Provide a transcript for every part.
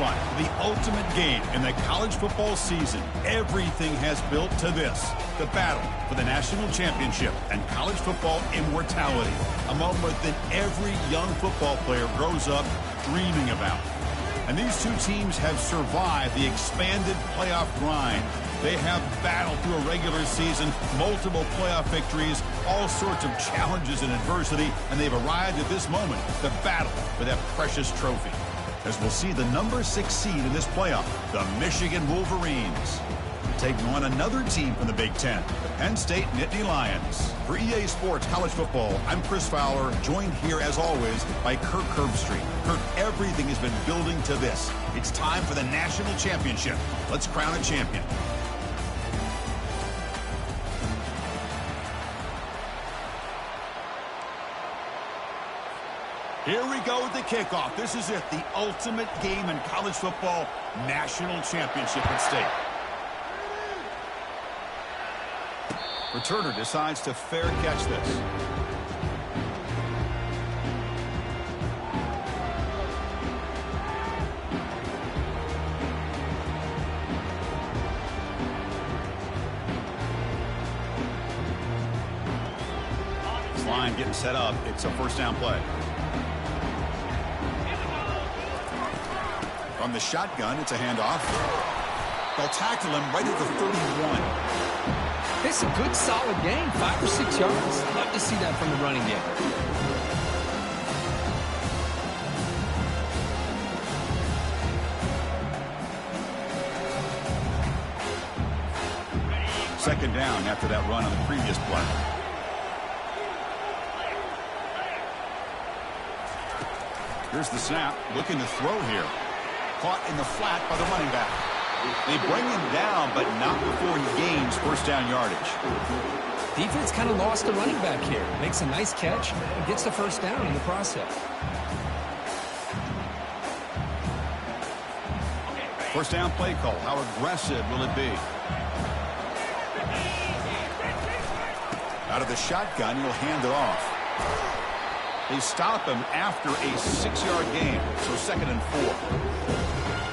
everyone, the ultimate game in the college football season. Everything has built to this, the battle for the national championship and college football immortality, a moment that every young football player grows up dreaming about. And these two teams have survived the expanded playoff grind. They have battled through a regular season, multiple playoff victories, all sorts of challenges and adversity, and they've arrived at this moment, the battle for that precious trophy. As we'll see the number 6 seed in this playoff, the Michigan Wolverines, taking on another team from the Big Ten, the Penn State Nittany Lions. For EA Sports College Football, I'm Chris Fowler, joined here as always by Kirk Herbstreit. Kirk, everything has been building to this. It's time for the national championship. Let's crown a champion. Here we go with the kickoff. This is it, the ultimate game in college football, national championship at stake. Returner decides to fair catch this. This line getting set up. It's a first down play. From the shotgun, it's a handoff. They'll tackle him right at the 31. It's a good, solid game, 5 or 6 yards. Love to see that from the running game. Second down after that run on the previous play. Here's the snap, looking to throw here. Caught in the flat by the running back. They bring him down, but not before he gains first down yardage. Defense kind of lost the running back here. Makes a nice catch and gets the first down in the process. First down play call. How aggressive will it be? Out of the shotgun, he'll hand it off. They stop him after a 6-yard gain, so 2nd and 4.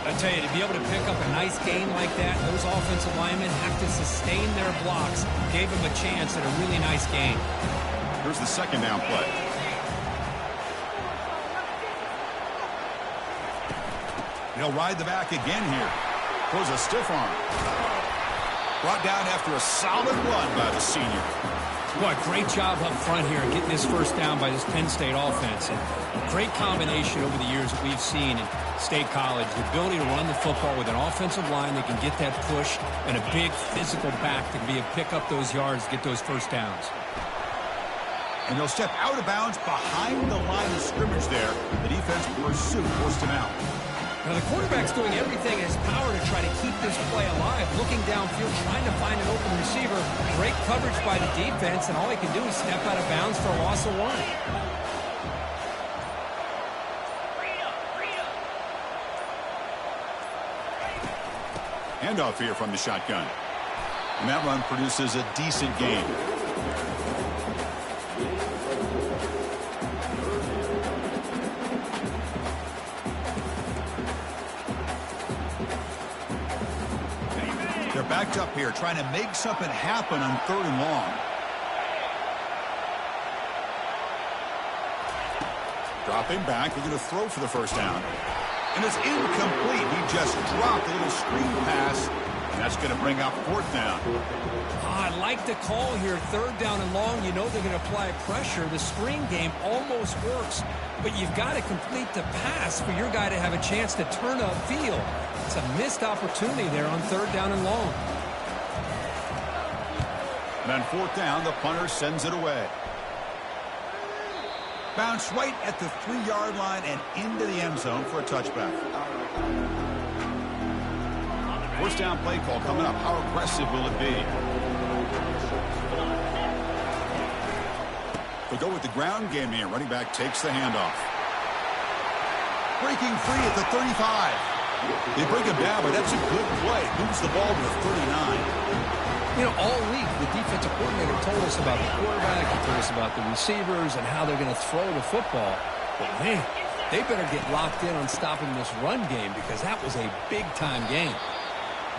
I tell you, to be able to pick up a nice gain like that, those offensive linemen have to sustain their blocks. Gave him a chance at a really nice gain. Here's the second down play. He'll ride the back again here. Throws a stiff arm. Brought down after a solid run by the senior. What a great job up front here getting this first down by this Penn State offense. And a great combination over the years that we've seen in State College. The ability to run the football with an offensive line that can get that push and a big physical back that can pick up those yards, get those first downs. And he'll step out of bounds behind the line of scrimmage there. The defense pursuit forced him out. Now the quarterback's doing everything in his power to try to keep this play alive. Looking downfield, trying to find an open receiver. Great coverage by the defense, and all he can do is step out of bounds for a loss of 1. Handoff here from the shotgun. And that run produces a decent gain. They're backed up here, trying to make something happen on 3rd and long. Dropping back, they're going to throw for the first down. And it's incomplete. He just dropped a little screen pass, and that's going to bring up 4th down. I like the call here, 3rd down and long. You know they're going to apply pressure. The screen game almost works, but you've got to complete the pass for your guy to have a chance to turn upfield. It's a missed opportunity there on 3rd down and long. And on 4th down, the punter sends it away. Bounce right at the 3-yard line and into the end zone for a touchback. First down play call coming up. How aggressive will it be? They go with the ground game here. Running back takes the handoff. Breaking free at the 35. They break him down, but that's a good play. Moves the ball to the 39. You know, all week, the defensive coordinator told us about the quarterback. He told us about the receivers and how they're going to throw the football. But, man, they better get locked in on stopping this run game because that was a big-time game.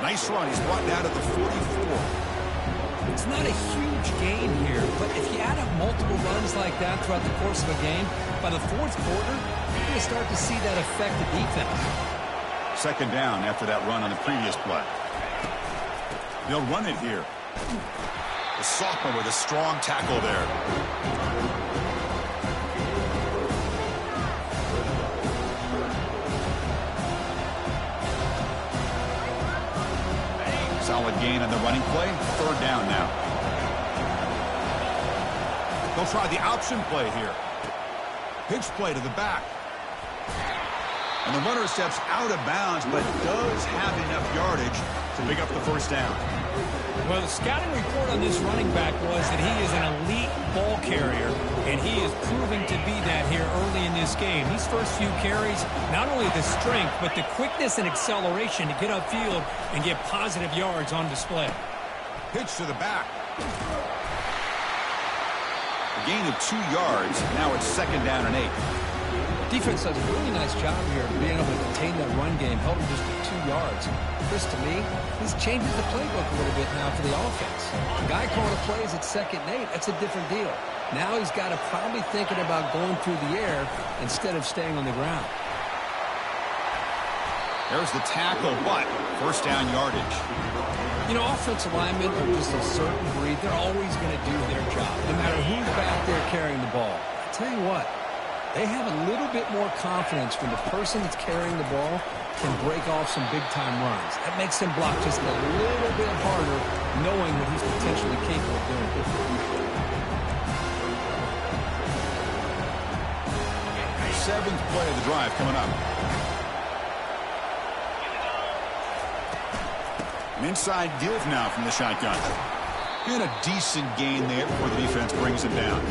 Nice run. He's brought down to the 44. It's not a huge gain here, but if you add up multiple runs like that throughout the course of a game, by the fourth quarter, you're going to start to see that affect the defense. Second down after that run on the previous play. They'll run it here. The sophomore with a strong tackle there. Solid gain on the running play. Third down now. They'll try the option play here. Pitch play to the back. And the runner steps out of bounds, but does have enough yardage to pick up the first down. Well, the scouting report on this running back was that he is an elite ball carrier, and he is proving to be that here early in this game. These first few carries, not only the strength, but the quickness and acceleration to get upfield and get positive yards on display. Pitch to the back. A gain of 2 yards. Now it's second down and 8. Defense does a really nice job here of being able to contain that run game, held him just to 2 yards. Chris, to me, this changes the playbook a little bit now for the offense. The guy calling the plays at 2nd and 8, that's a different deal. Now he's got to probably thinking about going through the air instead of staying on the ground. There's the tackle, but first down yardage. You know, offensive linemen are just a certain breed. They're always going to do their job, no matter who's back there carrying the ball. I tell you what, they have a little bit more confidence when the person that's carrying the ball can break off some big-time runs. That makes him block just a little bit harder, knowing what he's potentially capable of doing. Seventh play of the drive coming up. An inside give now from the shotgun. And a decent gain there before the defense brings him down.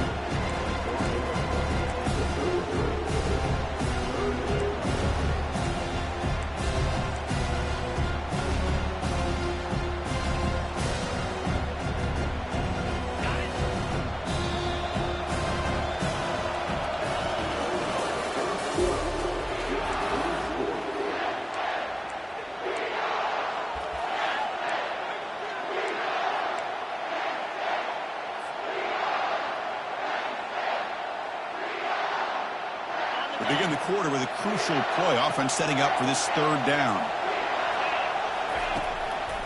We begin the quarter with a crucial play. Offense setting up for this third down.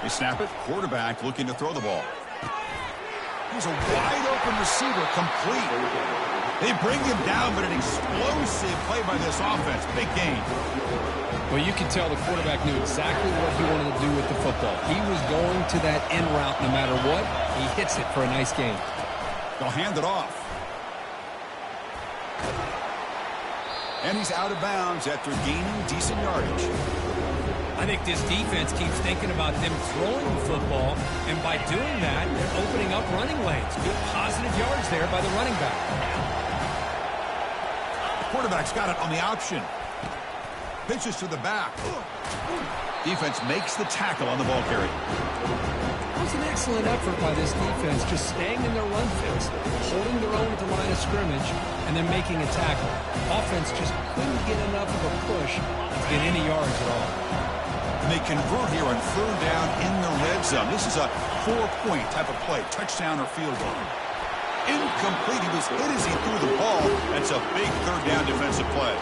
They snap it. Quarterback looking to throw the ball. Here's a wide open receiver, complete. They bring him down, but an explosive play by this offense. Big gain. Well, you can tell the quarterback knew exactly what he wanted to do with the football. He was going to that end route no matter what. He hits it for a nice gain. They'll hand it off. And he's out of bounds after gaining decent yardage. I think this defense keeps thinking about them throwing the football, and by doing that, they're opening up running lanes. Good positive yards there by the running back. The quarterback's got it on the option. Pitches to the back. Defense makes the tackle on the ball carry. That was an excellent effort by this defense, just staying in their run fix, holding their own at the line of scrimmage, and then making a tackle. Offense just couldn't get enough of a push to get any yards at all. And they convert here on third down in the red zone. This is a 4-point type of play, touchdown or field goal. Incomplete. He was hit as he threw the ball. That's a big third down defensive play.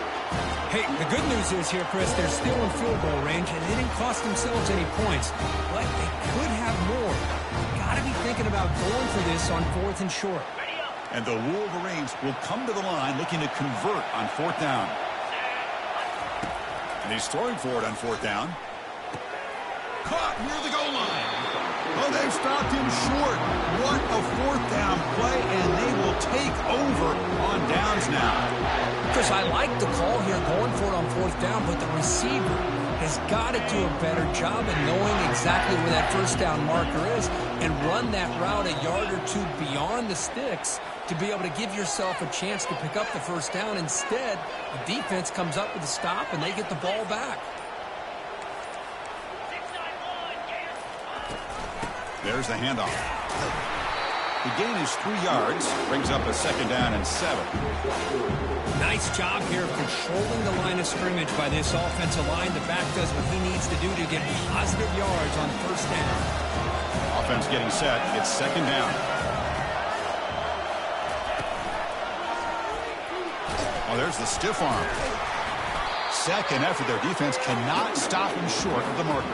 Hey, the good news is here, Chris, they're still in field goal range, and they didn't cost themselves any points. But they could have more. Got to be thinking about going for this on 4th and short. And the Wolverines will come to the line looking to convert on 4th down. And he's throwing for it on 4th down. Caught near the goal line. Oh, they've stopped him short. What a 4th down play, and they will take over on downs now. Chris, I like the call here going for it on 4th down, but the receiver has got to do a better job of knowing exactly where that first down marker is and run that route a yard or two beyond the sticks to be able to give yourself a chance to pick up the first down. Instead, the defense comes up with a stop, and they get the ball back. There's the handoff. The gain is 3 yards. Brings up a 2nd down and 7. Nice job here of controlling the line of scrimmage by this offensive line. The back does what he needs to do to get positive yards on 1st down. Offense getting set. It's 2nd down. Oh, there's the stiff arm. Second effort. Their defense cannot stop him short of the marker.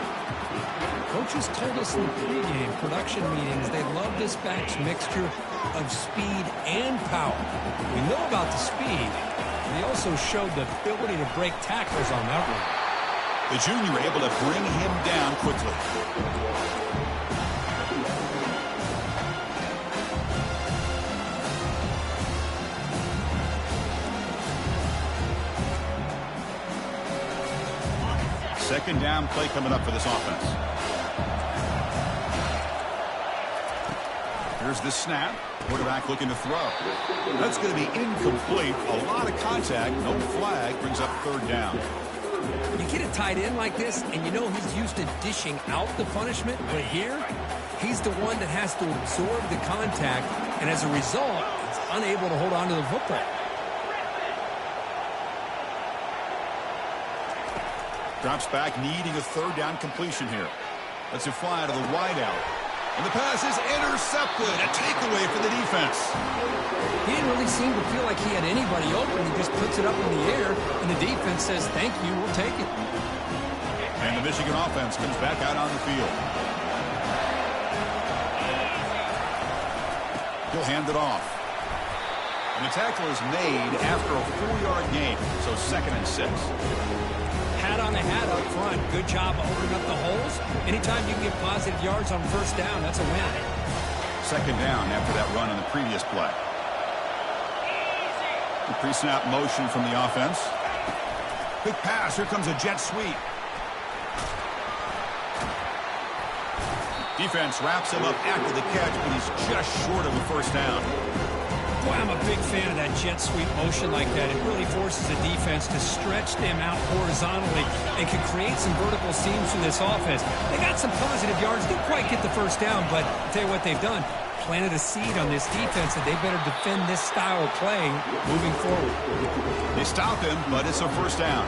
Coaches told us in the pregame production meetings they love this back's mixture of speed and power. We know about the speed. They also showed the ability to break tackles on that one. The junior able to bring him down quickly. Second down play coming up for this offense. Here's the snap. Quarterback looking to throw. That's going to be incomplete. A lot of contact. No flag. Brings up 3rd down. You get a tight end like this, and you know he's used to dishing out the punishment. But here, he's the one that has to absorb the contact. And as a result, he's unable to hold on to the football. Drops back, needing a 3rd down completion here. Lets it fly out of the wideout. And the pass is intercepted. A takeaway for the defense. He didn't really seem to feel like he had anybody open. He just puts it up in the air, and the defense says, thank you, we'll take it. And the Michigan offense comes back out on the field. He'll hand it off. And the tackle is made after a 4-yard gain, so 2nd and 6. Hat on a hat up front. Good job opening up the holes. Anytime you can get positive yards on 1st down, that's a win. 2nd down after that run in the previous play. The pre-snap motion from the offense. Quick pass. Here comes a jet sweep. Defense wraps him up after the catch, but he's just short of a 1st down. Boy, I'm a big fan of that jet sweep motion like that. It really forces the defense to stretch them out horizontally and can create some vertical seams for this offense. They got some positive yards. Didn't quite get the 1st down, but I'll tell you what they've done. Planted a seed on this defense that they better defend this style of play moving forward. They stop him, but it's a 1st down.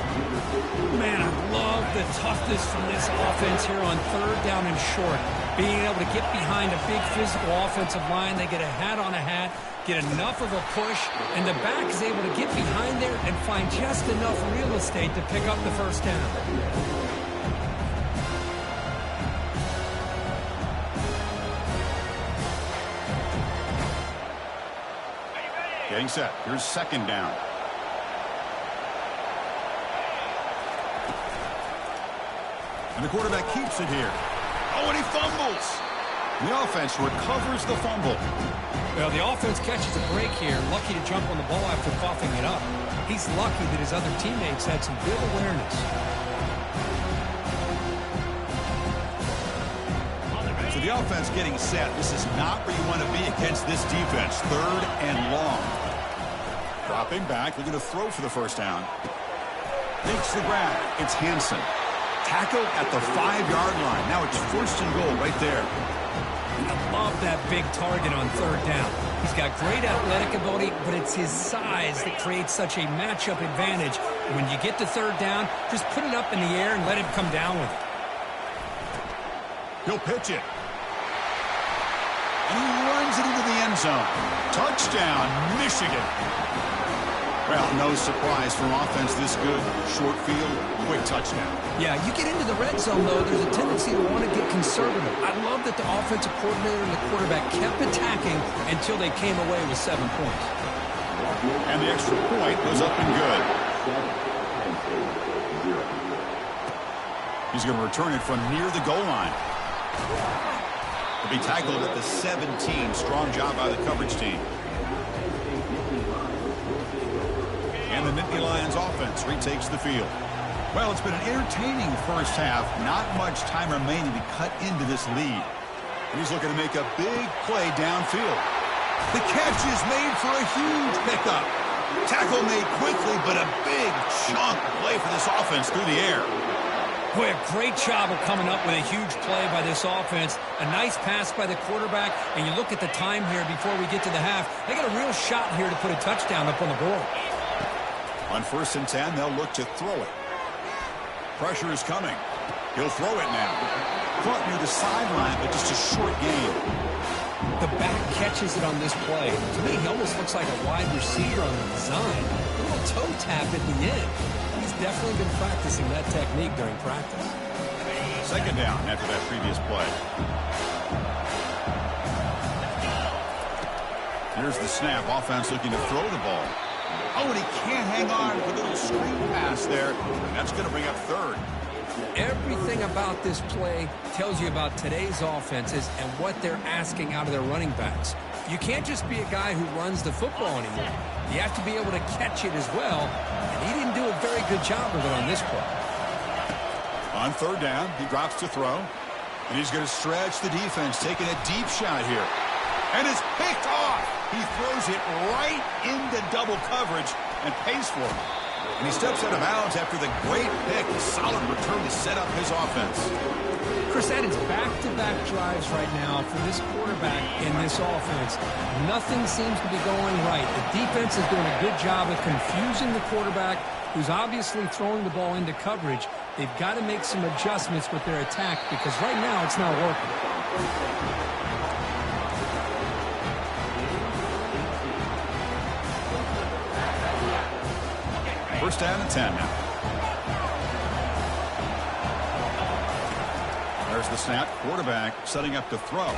Man, I love the toughness from this offense here on 3rd down and short. Being able to get behind a big physical offensive line, they get a hat on a hat, get enough of a push, and the back is able to get behind there and find just enough real estate to pick up the 1st down. Getting set. Here's 2nd down. And the quarterback keeps it here. Oh, and he fumbles. The offense recovers the fumble. Well, the offense catches a break here. Lucky to jump on the ball after coughing it up. He's lucky that his other teammates had some good awareness. So the offense getting set. This is not where you want to be against this defense. 3rd and long. Dropping back, looking to throw for the 1st down. Makes the grab. It's Hansen. Tackle at the 5-yard line. Now it's 1st and goal right there. I love that big target on 3rd down. He's got great athletic ability, but it's his size that creates such a matchup advantage. When you get to 3rd down, just put it up in the air and let him come down with it. He'll pitch it. And he runs it into the end zone. Touchdown, Michigan. Well, no surprise from offense this good. Short field, quick touchdown. Yeah, you get into the red zone, though, there's a tendency to want to get conservative. I love that the offensive coordinator and the quarterback kept attacking until they came away with 7 points. And the extra point goes up and good. He's going to return it from near the goal line. He'll be tackled at the 17. Strong job by the coverage team. And the Nittany Lions offense retakes the field. Well, it's been an entertaining 1st half. Not much time remaining to cut into this lead. And he's looking to make a big play downfield. The catch is made for a huge pickup. Tackle made quickly, but a big chunk play for this offense through the air. Boy, a great job of coming up with a huge play by this offense. A nice pass by the quarterback, and you look at the time here before we get to the half. They got a real shot here to put a touchdown up on the board. On 1st and 10, they'll look to throw it. Pressure is coming. He'll throw it now. Caught near the sideline, but just a short gain. The back catches it on this play. To me, he almost looks like a wide receiver on the design. A little toe tap at the end. He's definitely been practicing that technique during practice. 2nd down after that previous play. Here's the snap. Offense looking to throw the ball. Oh, and he can't hang on for the little screen pass there. And that's going to bring up 3rd. Everything about this play tells you about today's offenses and what they're asking out of their running backs. You can't just be a guy who runs the football anymore. You have to be able to catch it as well, and he didn't do a very good job of it on this play. On 3rd down, he drops to throw, and he's going to stretch the defense, taking a deep shot here. And it's picked off. He throws it right into double coverage and pays for it. And he steps out of bounds after the great pick. A solid return to set up his offense. Chris, that is back-to-back drives right now for this quarterback in this offense. Nothing seems to be going right. The defense is doing a good job of confusing the quarterback, who's obviously throwing the ball into coverage. They've got to make some adjustments with their attack because right now it's not working. 1st down and 10 now. There's the snap. Quarterback setting up to throw.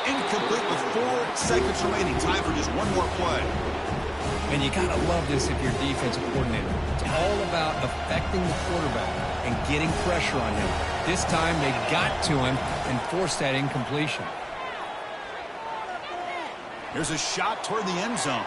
Incomplete with 4 seconds remaining. Time for just one more play. And you got to love this if you're defensive coordinator. It's all about affecting the quarterback and getting pressure on him. This time they got to him and forced that incompletion. Here's a shot toward the end zone.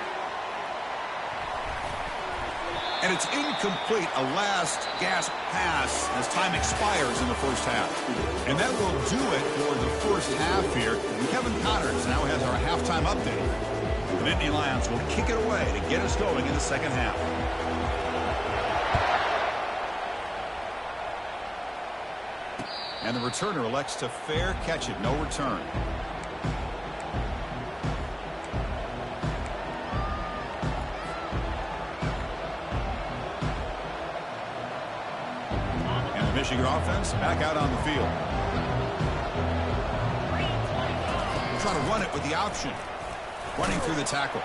And it's incomplete, a last gasp pass as time expires in the 1st half. And that will do it for the 1st half here. And Kevin Connors now has our halftime update. The Nittany Lions will kick it away to get us going in the 2nd half. And the returner elects to fair catch it, no return. Michigan offense back out on the field. Trying to run it with the option. Running through the tackle.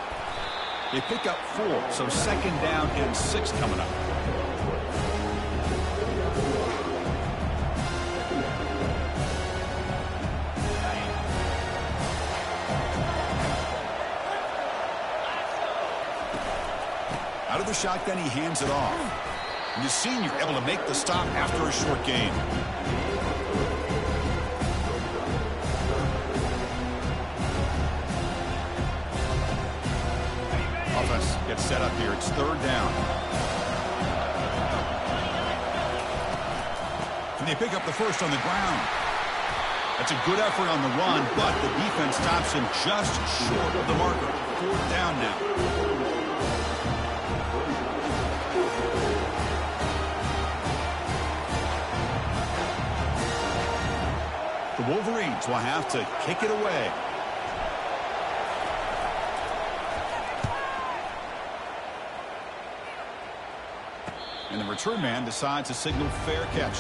They pick up 4, so 2nd down and 6 coming up. Out of the shotgun, he hands it off. And the senior able to make the stop after a short gain. Offense gets set up here. It's 3rd down. And they pick up the 1st on the ground. That's a good effort on the run, but the defense stops him just short of the marker. 4th down now. The Wolverines will have to kick it away. And the return man decides to signal fair catch.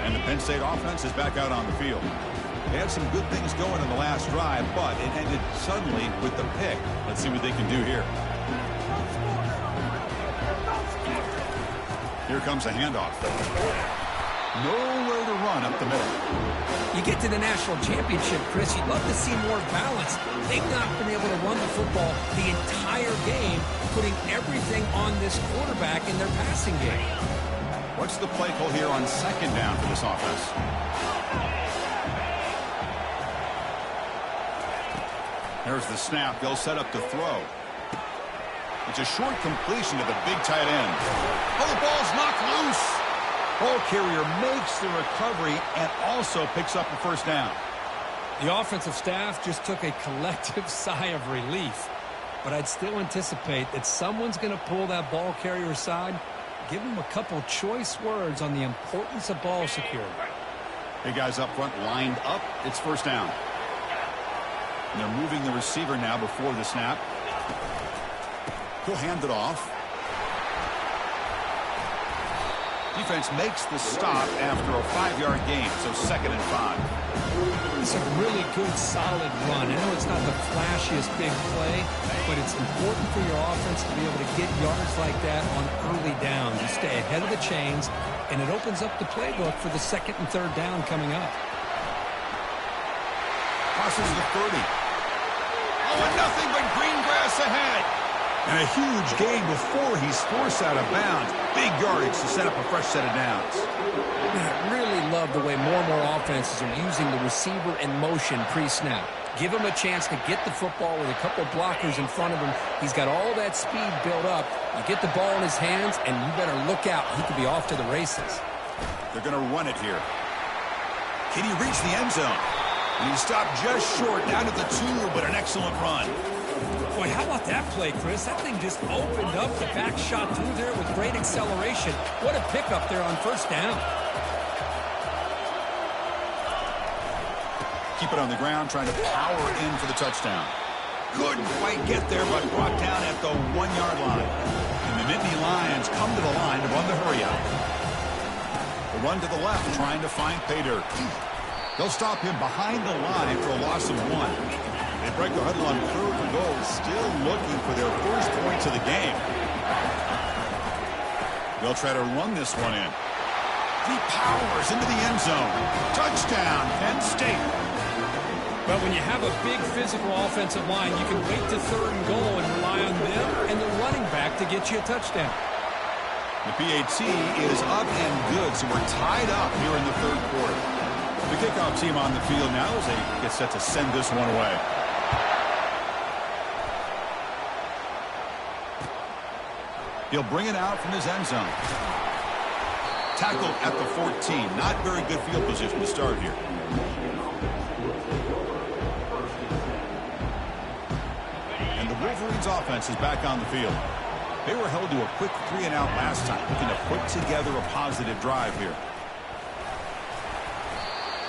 And the Penn State offense is back out on the field. They had some good things going in the last drive, but it ended suddenly with the pick. Let's see what they can do here. Here comes a handoff. Nowhere to run up the middle. You get to the national championship, Chris, you'd love to see more balance. They've not been able to run the football the entire game, putting everything on this quarterback in their passing game. What's the play call here on 2nd down for this offense? There's the snap. They'll set up to throw. It's a short completion to the big tight end. Oh, the ball's knocked loose. Ball carrier makes the recovery and also picks up the 1st down. The offensive staff just took a collective sigh of relief. but I'd still anticipate that someone's going to pull that ball carrier aside, give him a couple choice words on the importance of ball security. Hey, guys up front lined up. It's first down. And they're moving the receiver now before the snap. He'll hand it off. Defense makes the stop after a 5-yard gain, so 2nd and 5. It's a really good, solid run. I know it's not the flashiest big play, but it's important for your offense to be able to get yards like that on early downs. You stay ahead of the chains, and it opens up the playbook for the 2nd and 3rd down coming up. Crosses the 30. Oh, and nothing but green grass ahead. And a huge gain before he's forced out of bounds. Big yardage to set up a fresh set of downs. I really love the way more and more offenses are using the receiver in motion pre-snap. Give him a chance to get the football with a couple blockers in front of him. He's got all that speed built up. You get the ball in his hands, and you better look out. He could be off to the races. They're going to run it here. Can he reach the end zone? And he stopped just short, down to the 2, but an excellent run. Boy, how about that play, Chris? That thing just opened up. The back shot through there with great acceleration. What a pickup there on first down. Keep it on the ground, trying to power in for the touchdown. Couldn't quite get there, but brought down at the 1-yard line. And the Nittany Lions come to the line to run the hurry out. The run to the left, trying to find pay dirt. They'll stop him behind the line for a loss of 1. They break the huddle on 3rd and goal, still looking for their first points of the game. They'll try to run this one in. He powers into the end zone. Touchdown, Penn State. But when you have a big physical offensive line, you can wait to 3rd and goal and rely on them and the running back to get you a touchdown. The PAT is up and good, so we're tied up here in the 3rd quarter. The kickoff team on the field now as they get set to send this one away. He'll bring it out from his end zone. Tackle at the 14. Not very good field position to start here. And the Wolverines offense is back on the field. They were held to a quick 3-and-out last time, looking to put together a positive drive here.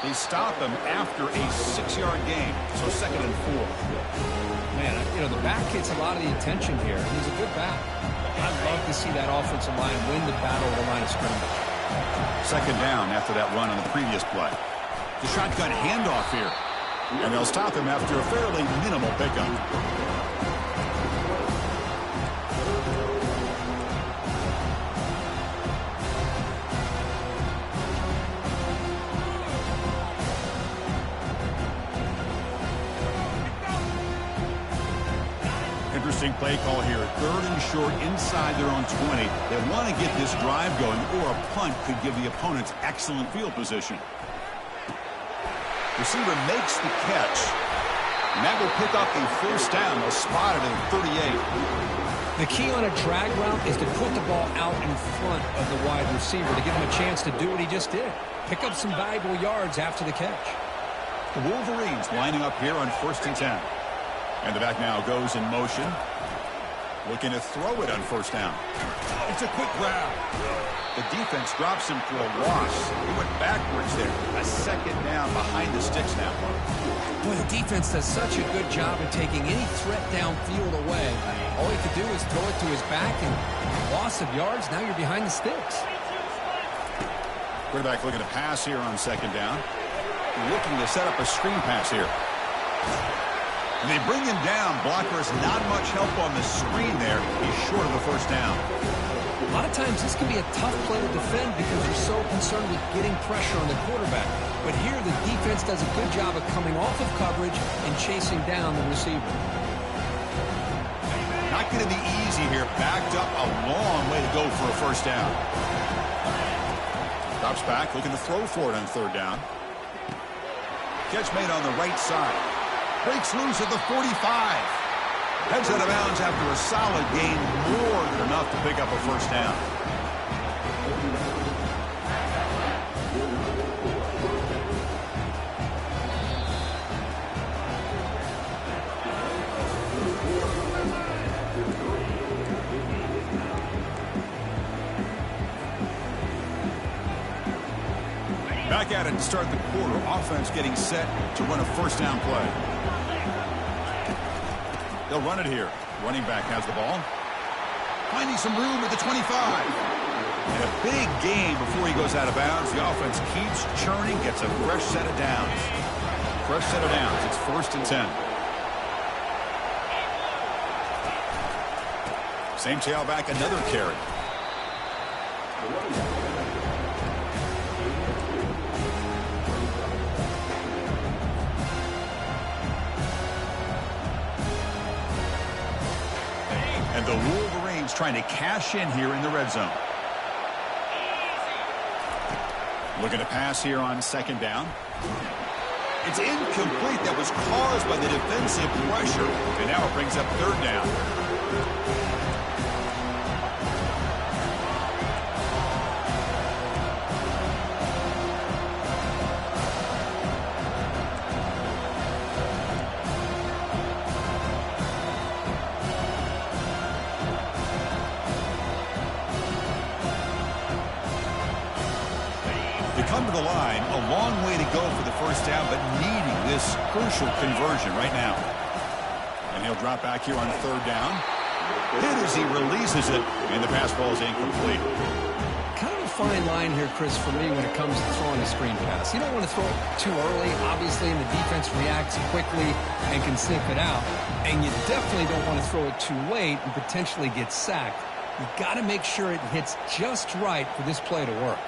They stop him after a 6-yard gain, so 2nd and 4. Man, you know, the back gets a lot of the attention here. He's a good back. I'd love to see that offensive line win the battle of the line of scrimmage. 2nd down after that run on the previous play. The shotgun handoff here. And they'll stop him after a fairly minimal pickup. Interesting play call here. 3rd and short inside their own 20. They want to get this drive going, or a punt could give the opponents excellent field position. Receiver makes the catch. And that will pick up a first down. They'll spot it at 38. The key on a drag route is to put the ball out in front of the wide receiver to give him a chance to do what he just did. Pick up some valuable yards after the catch. The Wolverines lining up here on 1st and 10. And the back now goes in motion. Looking to throw it on first down. It's a quick grab. The defense drops him for a loss. He went backwards there. A 2nd down behind the sticks now. Boy, the defense does such a good job of taking any threat downfield away. All he could do is throw it to his back, and loss of yards, now you're behind the sticks. Quarterback looking to pass here on 2nd down. Looking to set up a screen pass here. And they bring him down. Blocker has not much help on the screen there. He's short of the first down. A lot of times this can be a tough play to defend because you're so concerned with getting pressure on the quarterback. But here the defense does a good job of coming off of coverage and chasing down the receiver. Not going to be easy here. Backed up a long way to go for a first down. Drops back, looking to throw for it on 3rd down. Catch made on the right side. Breaks loose at the 45. Heads out of bounds after a solid gain, more than enough to pick up a first down. Back at it to start the quarter. Offense getting set to run a first down play. They'll run it here. Running back has the ball. Finding some room at the 25. And a big gain before he goes out of bounds. The offense keeps churning, gets a fresh set of downs. Fresh set of downs. It's 1st and 10. Same tailback, another carry. And the Wolverines trying to cash in here in the red zone. Looking to pass here on 2nd down. It's incomplete. That was caused by the defensive pressure. And now it brings up 3rd down. Come to the line, a long way to go for the first down, but needing this crucial conversion right now. And he'll drop back here on 3rd down. Hit as he releases it, and the pass ball is incomplete. Kind of a fine line here, Chris, for me when it comes to throwing a screen pass. You don't want to throw it too early, obviously, and the defense reacts quickly and can sniff it out. And you definitely don't want to throw it too late and potentially get sacked. You've got to make sure it hits just right for this play to work.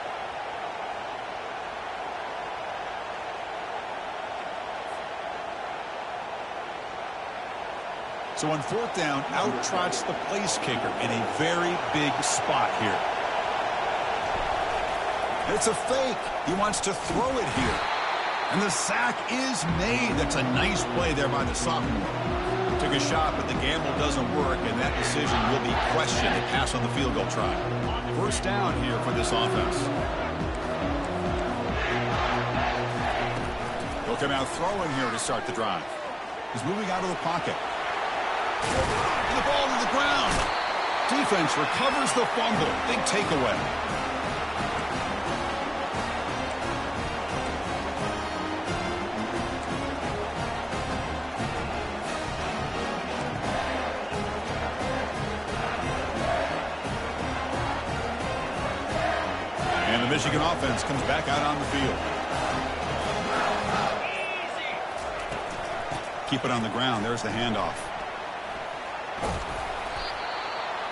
So on 4th down, out trots the place kicker in a very big spot here. It's a fake. He wants to throw it here. And the sack is made. That's a nice play there by the sophomore. Took a shot, but the gamble doesn't work, and that decision will be questioned. A pass on the field goal try. 1st down here for this offense. He'll come out throwing here to start the drive. He's moving out of the pocket. And the ball to the ground. Defense recovers the fumble. Big takeaway. And the Michigan offense comes back out on the field. Keep it on the ground. There's the handoff.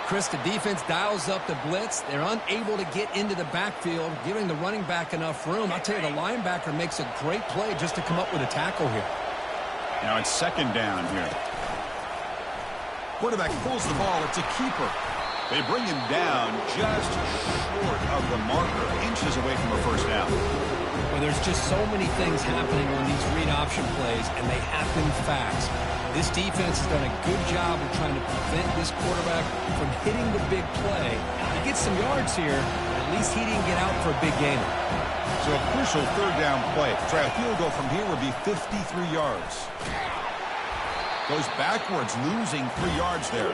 Chris, the defense dials up the blitz. They're unable to get into the backfield, giving the running back enough room. I'll tell you, the linebacker makes a great play just to come up with a tackle here. Now it's 2nd down here. Quarterback pulls the ball. It's a keeper. They bring him down just short of the marker, inches away from a first down. Well, there's just so many things happening on these read option plays, and they happen fast. This defense has done a good job of trying to prevent this quarterback from hitting the big play. He gets some yards here, but at least he didn't get out for a big gainer. So a crucial 3rd down play. To try a field goal from here would be 53 yards. Goes backwards, losing 3 yards there.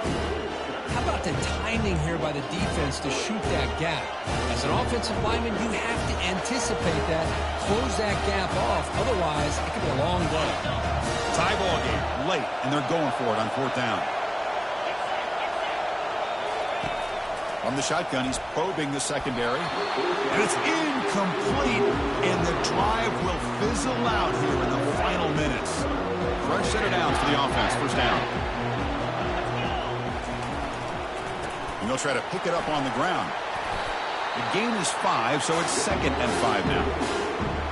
How about the timing here by the defense to shoot that gap? As an offensive lineman, you have to anticipate that, close that gap off. Otherwise, it could be a long day. Tie ball game late, and they're going for it on 4th down. From the shotgun, he's probing the secondary. And it's incomplete, and the drive will fizzle out here in the final minutes. Fresh set of downs for the offense, 1st down. And they'll try to pick it up on the ground. The gain is 5, so it's 2nd and 5 now.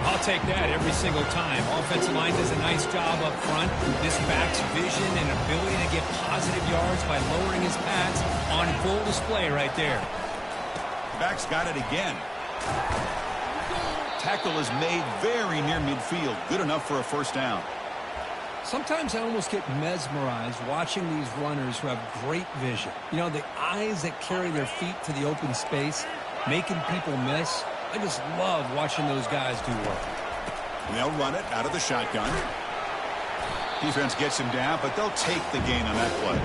I'll take that every single time. Offensive line does a nice job up front. This back's vision and ability to get positive yards by lowering his pads on full display right there. Back's got it again. Tackle is made very near midfield. Good enough for a 1st down. Sometimes I almost get mesmerized watching these runners who have great vision. You know, the eyes that carry their feet to the open space, making people miss. I just love watching those guys do work. They'll run it out of the shotgun. Defense gets him down, but they'll take the gain on that play.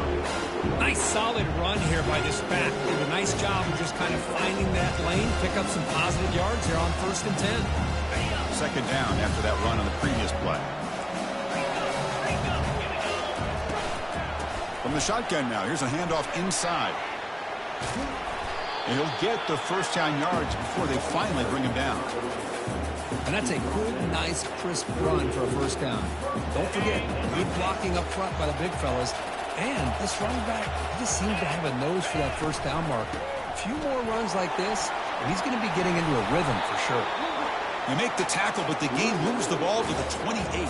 Nice solid run here by this back. Did a nice job of just kind of finding that lane, pick up some positive yards here on 1st and 10. Second down after that run on the previous play. From the shotgun now, here's a handoff inside. And he'll get the first down yards before they finally bring him down. And that's a good, nice, crisp run for a first down. Don't forget, good blocking up front by the big fellas. And this running back, he just seems to have a nose for that first down marker. A few more runs like this, and he's going to be getting into a rhythm for sure. You make the tackle, but the game moves the ball to the 28.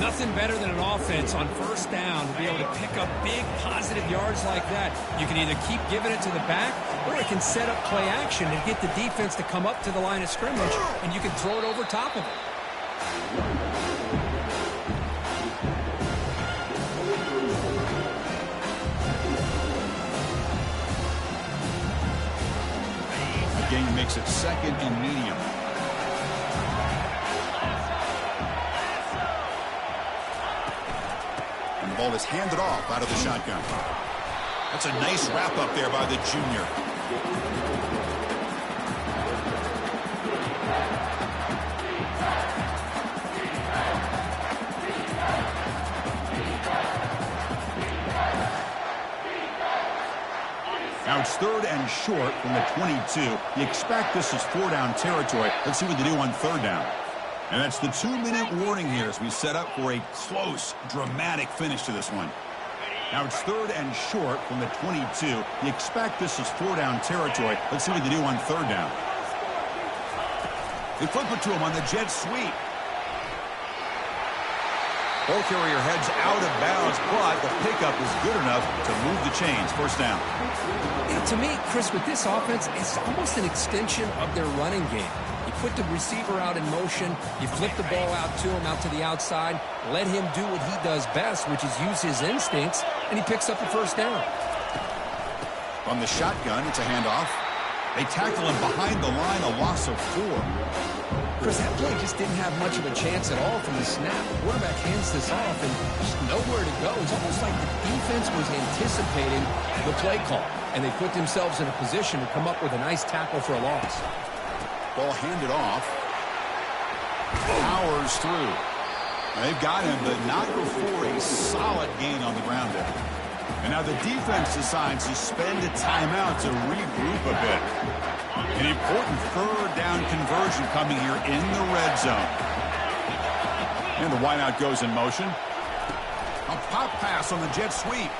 Nothing better than an offense on first down to be able to pick up big positive yards like that. You can either keep giving it to the back, or it can set up play action and get the defense to come up to the line of scrimmage, and you can throw it over top of it. The game makes it 2nd and medium. And the ball is handed off out of the shotgun. That's a nice wrap up there by the junior. Now it's 3rd and short from the 22. You expect this is 4-down territory. Let's see what they do on 3rd down. And that's the 2-minute warning here as we set up for a close, dramatic finish to this one. Now it's 3rd and short from the 22. You expect this is 4-down territory. Let's see what they do on 3rd down. They flip it to him on the jet sweep. Ball carrier heads out of bounds, but the pickup is good enough to move the chains. First down. Yeah, to me, Chris, with this offense, it's almost an extension of their running game. You put the receiver out in motion, you flip the ball out to him, out to the outside, let him do what he does best, which is use his instincts, and he picks up a first down. From the shotgun, it's a handoff. They tackle him behind the line, a loss of 4. Chris, that play just didn't have much of a chance at all from the snap. The quarterback hands this off and just nowhere to go. It's almost like the defense was anticipating the play call, and they put themselves in a position to come up with a nice tackle for a loss. Ball handed off. Powers through. They've got him, but not before a solid gain on the ground there. And now the defense decides to spend a timeout to regroup a bit. An important 3rd down conversion coming here in the red zone. And the wideout goes in motion. A pop pass on the jet sweep.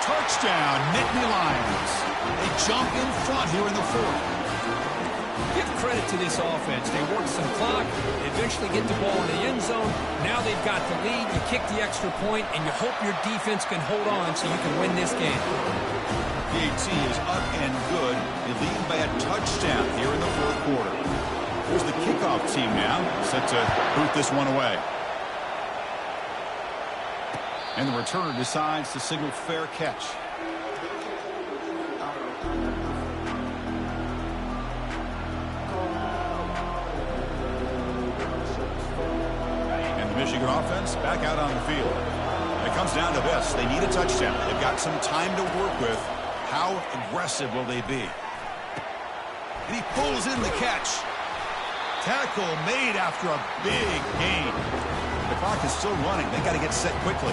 Touchdown, Nittany Lions. They jump in front here in the 4th. Give credit to this offense. They work some clock. They eventually get the ball in the end zone. Now they've got the lead. You kick the extra point, and you hope your defense can hold on so you can win this game. The AT is up and good. They lead by a touchdown here in the 4th quarter. Here's the kickoff team now, set to boot this one away. And the returner decides to signal fair catch. And the Michigan offense back out on the field. And it comes down to this. They need a touchdown. They've got some time to work with. How aggressive will they be? And he pulls in the catch. Tackle made after a big gain. The clock is still running. They got to get set quickly.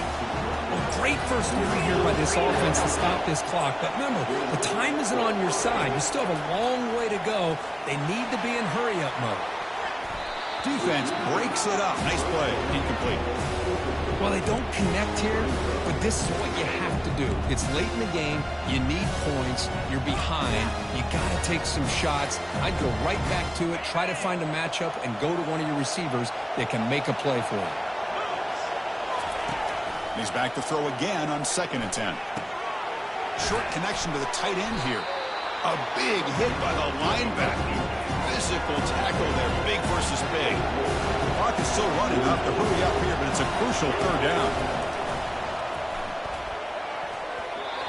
Well, great first move here by this offense to stop this clock. But remember, the time isn't on your side. You still have a long way to go. They need to be in hurry-up mode. Defense breaks it up. Nice play. Incomplete. Well, they don't connect here, but this is what you have to do. It's late in the game. You need points. You're behind. You got to take some shots. I'd go right back to it, try to find a matchup, and go to one of your receivers that can make a play for you. He's back to throw again on 2nd and 10. Short connection to the tight end here. A big hit by the linebacker. Physical tackle there, big versus big. The clock is still running. Have to hurry up here, but it's a crucial 3rd down.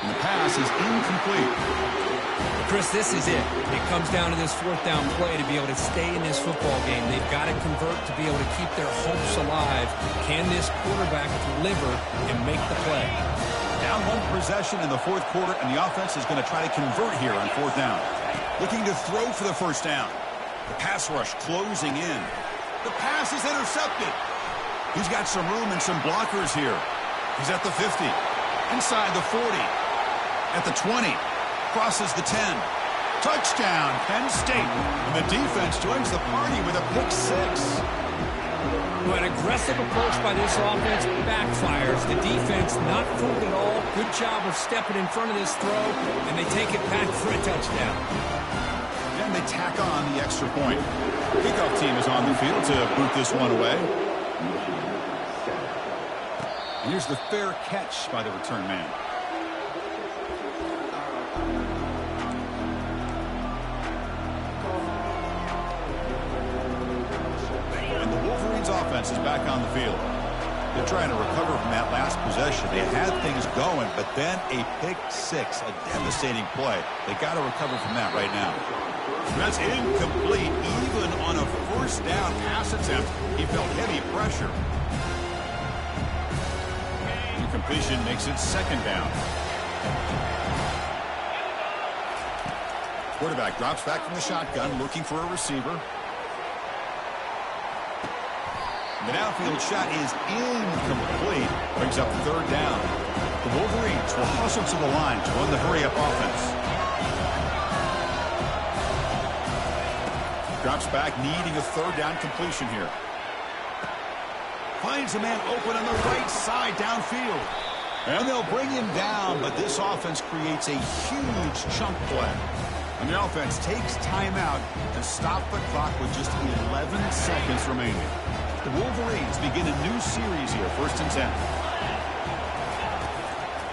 And the pass is incomplete. Chris, this is it. It comes down to this fourth down play to be able to stay in this football game. They've got to convert to be able to keep their hopes alive. Can this quarterback deliver and make the play? Down one possession in the fourth quarter, and the offense is going to try to convert here on fourth down. Looking to throw for the first down. The pass rush closing in. The pass is intercepted. He's got some room and some blockers here. He's at the 50. Inside the 40. At the 20. Crosses the 10. Touchdown, Penn State. And the defense joins the party with a pick six. An aggressive approach by this offense backfires. The defense not fooled at all. Good job of stepping in front of this throw, and they take it back for a touchdown. And they tack on the extra point. Kickoff team is on the field to boot this one away. And here's the fair catch by the return man. And the Wolverines offense is back on the field. They're trying to recover from that last possession. They had things going, but then a pick six, a devastating play. They got to recover from that right now. That's incomplete. Even on a first down pass attempt, he felt heavy pressure. Incompletion makes it second down. Quarterback drops back from the shotgun, looking for a receiver. The downfield shot is incomplete. Brings up third down. The Wolverines will hustle to the line to run the hurry-up offense. Drops back, needing a third down completion here. Finds a man open on the right side downfield. And they'll bring him down, but this offense creates a huge chunk play. And the offense takes timeout to stop the clock with just 11 seconds remaining. The Wolverines begin a new series here, 1st and 10.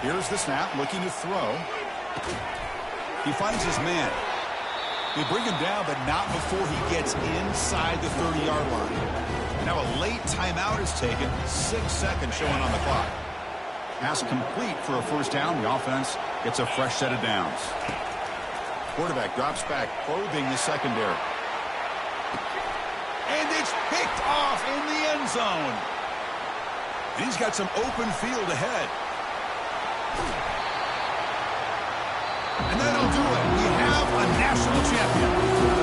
Here's the snap, looking to throw. He finds his man. They bring him down, but not before he gets inside the 30-yard line. And now a late timeout is taken, 6 seconds showing on the clock. Pass complete for a first down. The offense gets a fresh set of downs. Quarterback drops back, probing the secondary. And it's picked off in the end zone. And he's got some open field ahead. And that'll do it. We have a national champion.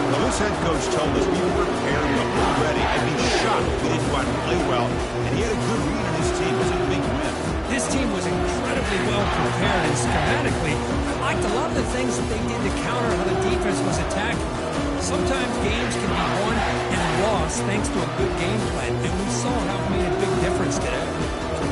Well, this head coach told us we were prepared, but we're ready. I'd be shocked if we didn't go out and play well. And he had a good read on his team. It was a big win. This team was incredibly well prepared, and schematically, I liked a lot of the things that they did to counter how the defense was attacking. Sometimes games can be won and lost thanks to a good game plan, and we saw how it made a big difference today.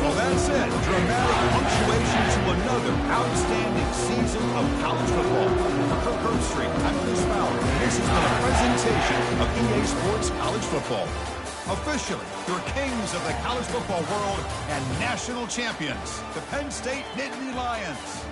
Well, that's it. Dramatic punctuation to another outstanding season of college football. For Kirk Herbstreit, I'm Chris Fowler. This has been a presentation of EA Sports College Football. Officially, your kings of the college football world and national champions, the Penn State Nittany Lions.